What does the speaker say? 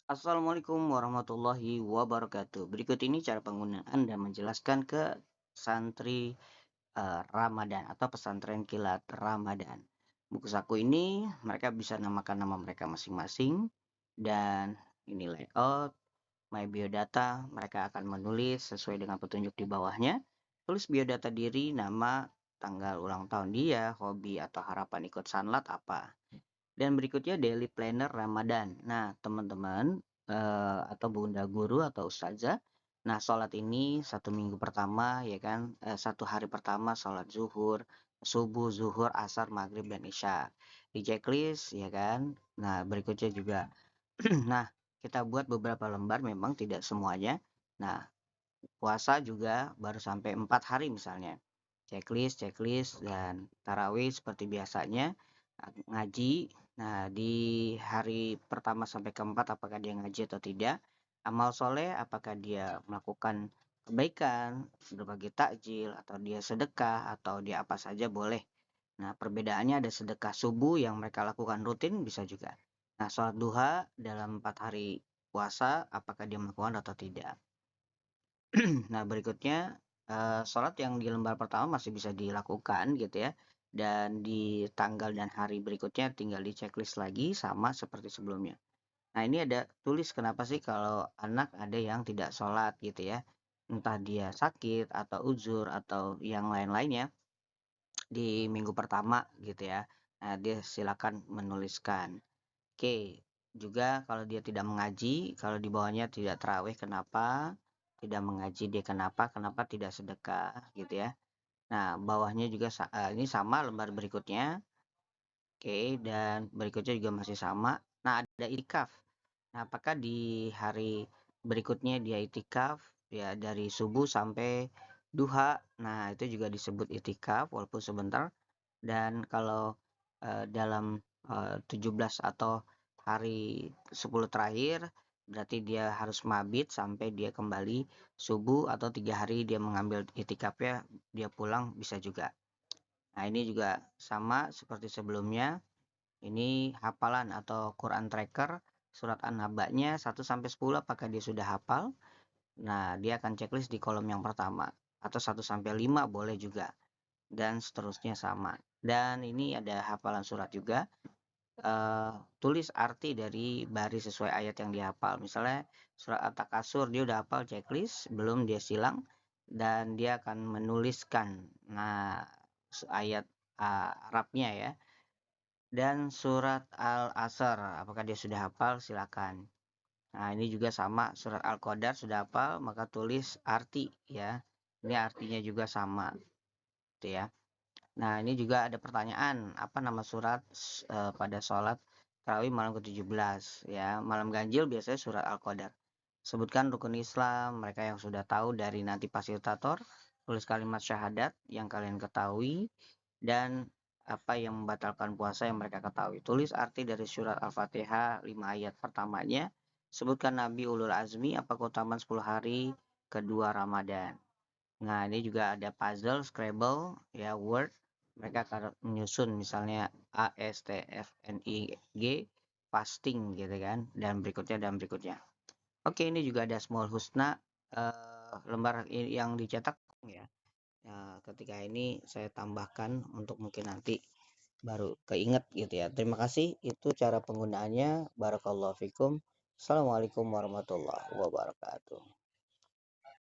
Assalamualaikum warahmatullahi wabarakatuh. Berikut ini cara penggunaan dan menjelaskan ke santri Ramadan atau pesantren kilat Ramadan. Buku saku ini mereka bisa namakan nama mereka masing-masing dan ini layout, my biodata, mereka akan menulis sesuai dengan petunjuk di bawahnya. Tulis biodata diri, nama, tanggal ulang tahun dia, hobi atau harapan ikut sanlat apa. Dan berikutnya daily planner Ramadan. Nah, teman-teman atau bunda guru atau ustazah, nah sholat ini satu minggu pertama ya kan, satu hari pertama sholat zuhur, subuh, zuhur, asar, maghrib dan isya. Di checklist ya kan. Nah, berikutnya juga. Nah, kita buat beberapa lembar memang tidak semuanya. Nah, puasa juga baru sampai 4 hari misalnya. Checklist, checklist, dan tarawih seperti biasanya. Ngaji, nah di hari pertama sampai keempat apakah dia ngaji atau tidak. Amal soleh, apakah dia melakukan kebaikan, berbagi takjil, atau dia sedekah, atau dia apa saja boleh. Nah, perbedaannya ada sedekah subuh yang mereka lakukan rutin bisa juga. Nah, sholat duha dalam 4 hari puasa, apakah dia melakukan atau tidak. Nah, berikutnya, sholat yang di lembar pertama masih bisa dilakukan gitu ya, dan di tanggal dan hari berikutnya tinggal di-checklist lagi sama seperti sebelumnya. Nah, ini ada tulis kenapa sih kalau anak ada yang tidak sholat gitu ya, entah dia sakit atau uzur atau yang lain-lainnya di minggu pertama gitu ya. Nah, dia silakan menuliskan. Oke, juga kalau dia tidak mengaji, kalau di bawahnya tidak tarawih kenapa, tidak mengaji dia kenapa, kenapa tidak sedekah gitu ya. Nah, bawahnya juga ini sama lembar berikutnya. Oke, dan berikutnya juga masih sama. Nah, ada itikaf. Nah, apakah di hari berikutnya dia itikaf ya dari subuh sampai duha. Nah, itu juga disebut itikaf walaupun sebentar. Dan kalau dalam 17 atau hari 10 terakhir berarti dia harus mabit sampai dia kembali subuh atau 3 hari dia mengambil itikafnya dia pulang bisa juga. Nah, ini juga sama seperti sebelumnya. Ini hafalan atau Quran tracker surat An-Naba'nya 1 sampai 10 apakah dia sudah hafal? Nah, dia akan checklist di kolom yang pertama atau 1 sampai 5 boleh juga dan seterusnya sama. Dan ini ada hafalan surat juga. Tulis arti dari baris sesuai ayat yang dihafal. Misalnya surat At-Takasur dia udah hafal checklist, belum dia silang dan dia akan menuliskan nah ayat Arabnya ya. Dan surat Al-Asr, apakah dia sudah hafal? Silakan. Nah, ini juga sama surat Al-Qadar sudah hafal, maka tulis arti ya. Ini artinya juga sama, gitu ya. Nah, ini juga ada pertanyaan, apa nama surat pada sholat tarawih malam ke-17 ya. Malam ganjil biasanya surat Al-Qadar. Sebutkan rukun Islam, mereka yang sudah tahu dari nanti fasilitator, tulis kalimat syahadat yang kalian ketahui dan apa yang membatalkan puasa yang mereka ketahui. Tulis arti dari surat Al-Fatihah 5 ayat pertamanya. Sebutkan Nabi Ulul Azmi apa keutamaan 10 hari kedua Ramadan. Nah, ini juga ada puzzle, Scrabble, ya, Word. Mereka akan menyusun misalnya A, S, T, F, N, I, G, fasting gitu kan, dan berikutnya dan berikutnya. Oke, ini juga ada Small Husna, lembar yang dicetak ya. Nah, ketika ini saya tambahkan untuk mungkin nanti baru keinget gitu ya. Terima kasih, itu cara penggunaannya. Barakallahu fikum. Assalamualaikum warahmatullahi wabarakatuh.